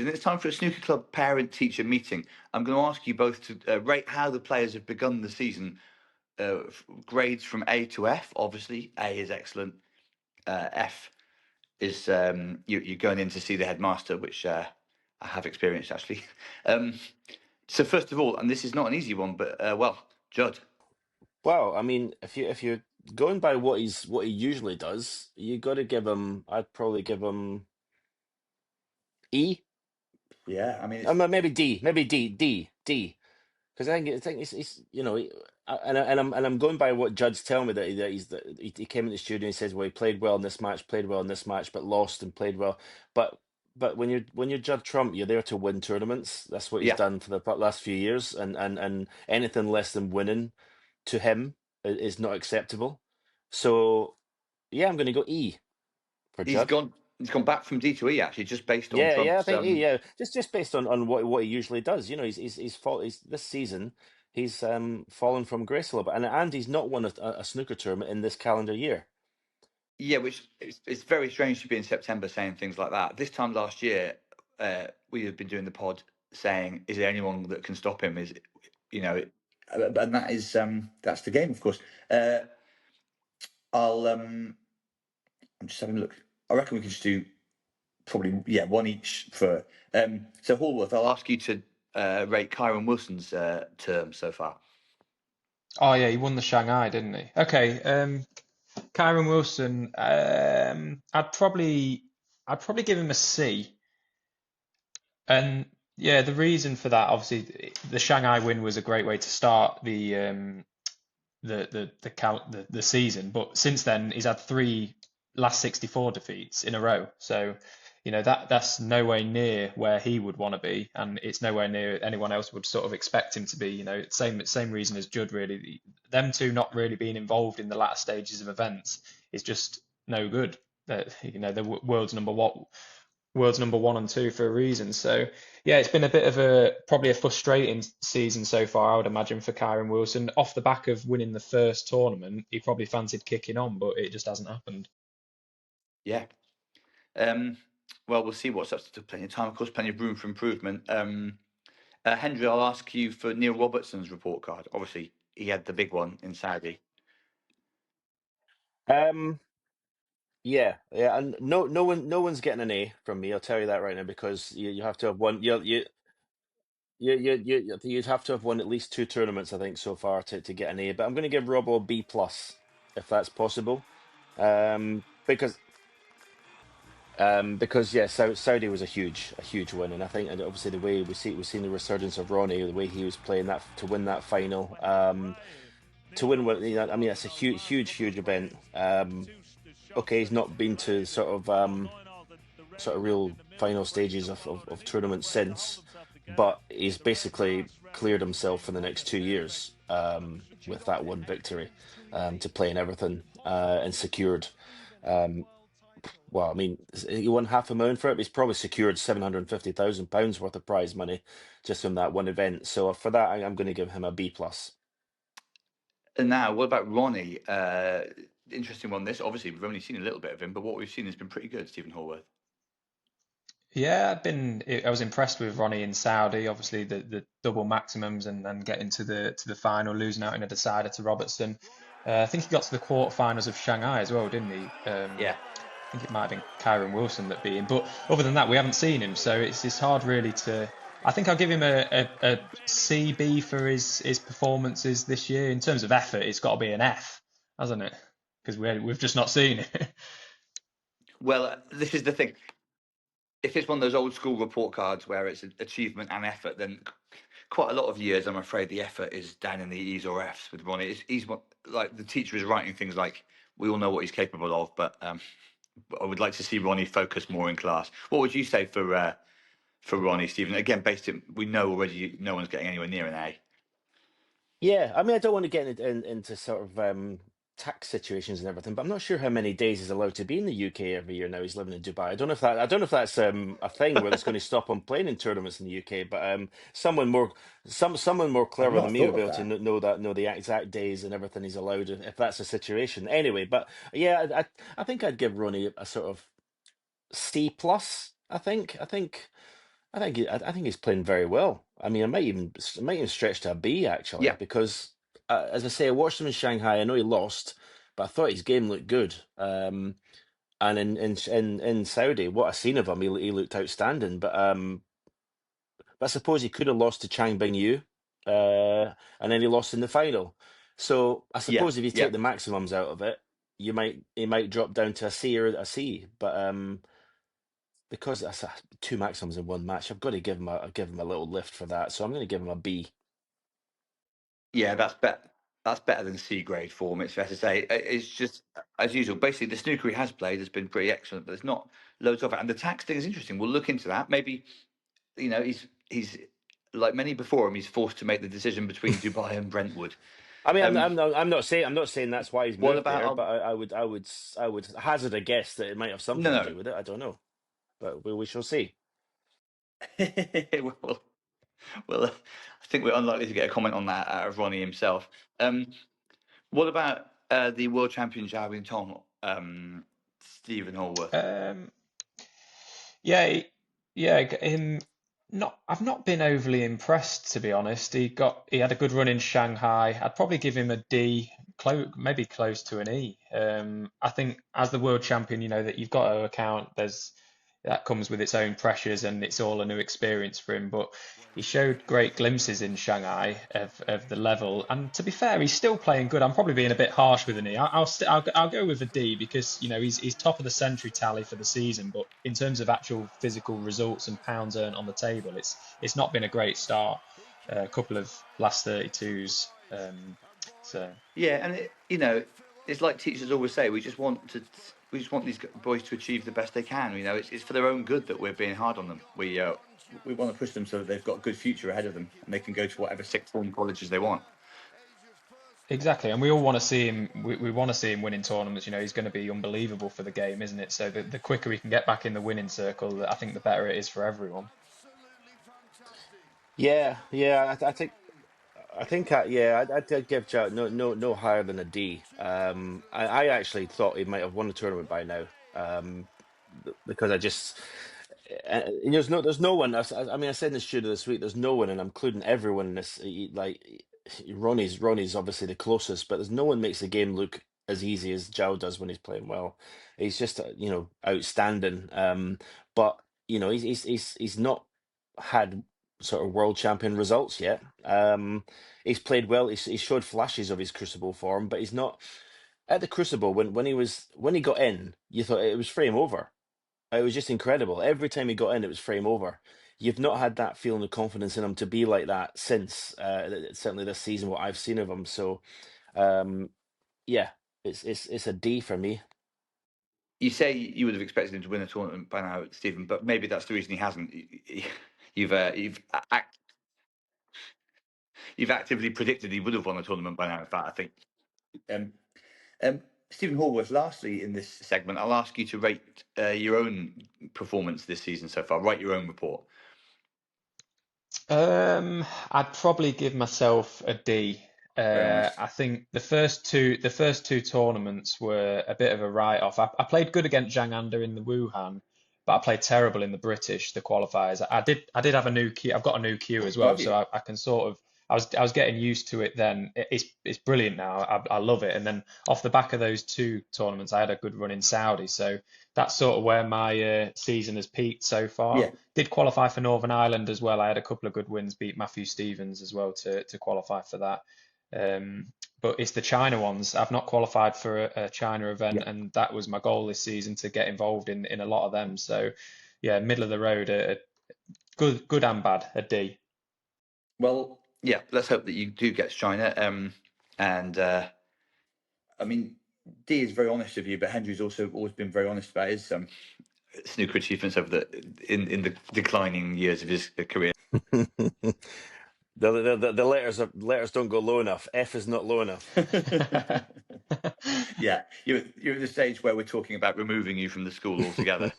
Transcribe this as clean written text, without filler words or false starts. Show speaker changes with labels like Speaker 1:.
Speaker 1: And it's time for a snooker club parent-teacher meeting. I'm going to ask you both to rate how the players have begun the season. Grades from A to F. Obviously, A is excellent. F is you're going in to see the headmaster, which I have experienced actually. So first of all, and this is not an easy one, but Judd.
Speaker 2: Well, I mean, if you're going by what he usually does, you got to give him. I'd probably give him E.
Speaker 1: Yeah, I mean, it's,
Speaker 2: Maybe D. Maybe D. Because I think it's and I'm going by what Judd's telling me that he came in the studio and he says, well, he played well in this match, played well in this match, but lost and played well. But when you're Judd Trump, you're there to win tournaments. That's what he's
Speaker 1: yeah,
Speaker 2: done for the last few years, and anything less than winning to him is not acceptable. So yeah, I'm going to go E for
Speaker 1: he's
Speaker 2: Judd.
Speaker 1: gone. He's gone back from D to E actually, just based on
Speaker 2: Yeah, I
Speaker 1: Trump's.
Speaker 2: think E. Yeah, just based on what he usually does. He's this season he's fallen from grace a little bit, and he's not won a snooker tournament in this calendar year.
Speaker 1: Yeah, which it's very strange to be in September saying things like that. This time last year, we had been doing the pod saying, "Is there anyone that can stop him?" You know, and that's the game, of course. I'm just having a look. I reckon we can just do probably one each for. So Hallworth, I'll ask you to rate Kyren Wilson's term so far.
Speaker 3: Oh yeah, he won the Shanghai, didn't he? Okay, Kyren Wilson, I'd probably give him a C. And yeah, the reason for that, obviously, the Shanghai win was a great way to start the season. But since then, he's had three last 64 defeats in a row. So, that's nowhere near where he would want to be, and it's nowhere near anyone else would sort of expect him to be. Same reason as Judd, really. Them two not really being involved in the latter stages of events is just no good. The world's number one and two for a reason. So yeah, it's been a bit of probably a frustrating season so far, I would imagine, for Kyren Wilson. Off the back of winning the first tournament, he probably fancied kicking on, but it just hasn't happened.
Speaker 1: Yeah. Well, we'll see what's up to plenty of time. Of course, plenty of room for improvement. Hendry, I'll ask you for Neil Robertson's report card. Obviously, he had the big one in Saudi.
Speaker 2: Um, yeah, and no one's getting an A from me. I'll tell you that right now because you have to have won. You'd have to have won at least two tournaments, I think, so far to get an A. But I'm going to give Robbo a B plus if that's possible, because yeah, Saudi was a huge win, and I think, and obviously the way we've seen the resurgence of Ronnie, the way he was playing that to win that final, to win what I mean, that's a huge event. Okay, he's not been to sort of real final stages of tournaments since, but he's basically cleared himself for the next 2 years with that one victory to play in everything and secured. Um, well, I mean, he won £500,000 for it. But he's probably secured £750,000 worth of prize money just from that one event. So for that, I'm going to give him a B plus.
Speaker 1: And now, what about Ronnie? Interesting one. This obviously we've only seen a little bit of him, but what we've seen has been pretty good. Stephen Hallworth.
Speaker 3: Yeah, I was impressed with Ronnie in Saudi. Obviously, the double maximums and then getting to the final, losing out in a decider to Robertson. I think he got to the quarterfinals of Shanghai as well, didn't he?
Speaker 1: Yeah.
Speaker 3: I think it might have been Kyren Wilson that beat him. But other than that, we haven't seen him, so it's hard really to. I think I'll give him a CB for his performances this year. In terms of effort, it's got to be an F, hasn't it? Because we've just not seen it.
Speaker 1: Well, this is the thing. If it's one of those old school report cards where it's achievement and effort, then quite a lot of years, I'm afraid, the effort is down in the E's or F's with Ronnie. He's like the teacher is writing things like, "We all know what he's capable of," but I would like to see Ronnie focus more in class. What would you say for Ronnie, Stephen? Again, we know already no one's getting anywhere near an A.
Speaker 2: Yeah, I mean, I don't want to get into sort of tax situations and everything, but I'm not sure how many days he's allowed to be in the UK every year now. He's living in Dubai. I don't know if that's a thing where it's going to stop him playing in tournaments in the UK. But someone more
Speaker 1: I've
Speaker 2: clever than
Speaker 1: not
Speaker 2: me will
Speaker 1: thought
Speaker 2: be
Speaker 1: of
Speaker 2: able to
Speaker 1: that.
Speaker 2: know the exact days and everything he's allowed if that's a situation. Anyway, but yeah, I think I'd give Ronnie a sort of C plus. I think. I think he's playing very well. I mean, I might even stretch to a B actually,
Speaker 1: Yeah,
Speaker 2: because as I say, I watched him in Shanghai. I know he lost, but I thought his game looked good. And in Saudi, what I've seen of him, he looked outstanding. But I suppose he could have lost to Chang Bing Yu, and then he lost in the final. So I
Speaker 1: yeah,
Speaker 2: suppose if you
Speaker 1: yeah.
Speaker 2: take the maximums out of it, he might drop down to a C or a C. But because that's two maximums in one match, I've got to give him a little lift for that. So I'm going to give him a B.
Speaker 1: Yeah, that's better. That's better than C grade form. It's fair to say. It's just as usual. Basically, the snooker he has played has been pretty excellent, but there's not loads of it. And the tax thing is interesting. We'll look into that. Maybe he's like many before him. He's forced to make the decision between Dubai and Brentwood.
Speaker 2: I mean,
Speaker 1: Um,
Speaker 2: I'm not saying that's why he's
Speaker 1: what
Speaker 2: moved
Speaker 1: about?
Speaker 2: there, but I would hazard a guess that it might have
Speaker 1: No,
Speaker 2: something to do with it. I don't know, but we shall see.
Speaker 1: no. well, I think we're unlikely to get a comment on that out of Ronnie himself. Um, what about the world champion Zhao Xintong, Stephen Hallworth?
Speaker 3: Um, yeah, him. Not, I've not been overly impressed to be honest. He had a good run in Shanghai. I'd probably give him a D, maybe close to an E. I think as the world champion, that you've got to account. That comes with its own pressures, and it's all a new experience for him. But he showed great glimpses in Shanghai of the level, and to be fair, he's still playing good. I'm probably being a bit harsh with an E. I'll go with a D because he's top of the century tally for the season, but in terms of actual physical results and pounds earned on the table, it's not been a great start. A couple of last 32s. So
Speaker 1: Yeah, and it's like teachers always say. We just want these boys to achieve the best they can. It's for their own good that we're being hard on them. We want to push them so that they've got a good future ahead of them and they can go to whatever sixth form colleges they want.
Speaker 3: exactly, and we all want to see him. We want to see him winning tournaments. He's going to be unbelievable for the game, isn't it? So the quicker he can get back in the winning circle, I think the better it is for everyone.
Speaker 2: Yeah, yeah. I'd give Joe no higher than a D. I actually thought he might have won the tournament by now. Because I just there's no one. I mean, I said in the studio this week, there's no one, and I'm including everyone in this. Like Ronnie's obviously the closest, but there's no one makes the game look as easy as Zhao does when he's playing well. He's just outstanding. But he's not had sort of world champion results yet. He's played well. He showed flashes of his Crucible form, but he's not at the Crucible when he got in. You thought it was frame over. It was just incredible. Every time he got in, it was frame over. You've not had that feeling of confidence in him to be like that since certainly this season. What I've seen of him, so um, yeah, it's a D for me.
Speaker 1: You say you would have expected him to win a tournament by now, Stephen, but maybe that's the reason he hasn't. You've actively predicted he would have won a tournament by now. In fact, I think. Um, um, Stephen Hallworth, lastly in this segment, I'll ask you to rate your own performance this season so far. Write your own report.
Speaker 3: I'd probably give myself a D.
Speaker 1: Very honest.
Speaker 3: I think the first two tournaments were a bit of a write-off. I played good against Zhang Anda in the Wuhan, but I played terrible in the British, the qualifiers. I did have a new queue. I've got a new queue as
Speaker 1: Oh,
Speaker 3: well,
Speaker 1: have
Speaker 3: so
Speaker 1: you?
Speaker 3: I can sort of. I was getting used to it then. It's brilliant now. I love it. And then off the back of those two tournaments, I had a good run in Saudi. So that's sort of where my season has peaked so far.
Speaker 1: Yeah.
Speaker 3: Did qualify for Northern Ireland as well. I had a couple of good wins, beat Matthew Stevens as well to qualify for that. Um, but it's the China ones. I've not qualified for a China event,
Speaker 1: Yeah.
Speaker 3: and that was my goal this season to get involved in a lot of them. So yeah, middle of the road, a good and bad, a D.
Speaker 1: Well, yeah. Let's hope that you do get to China. And I mean, D is very honest of you, but Hendry's also always been very honest about his snooker achievements over in the declining years of his career.
Speaker 2: The letters don't go low enough. F is not low enough.
Speaker 1: Yeah, you're at the stage where we're talking about removing you from the school altogether.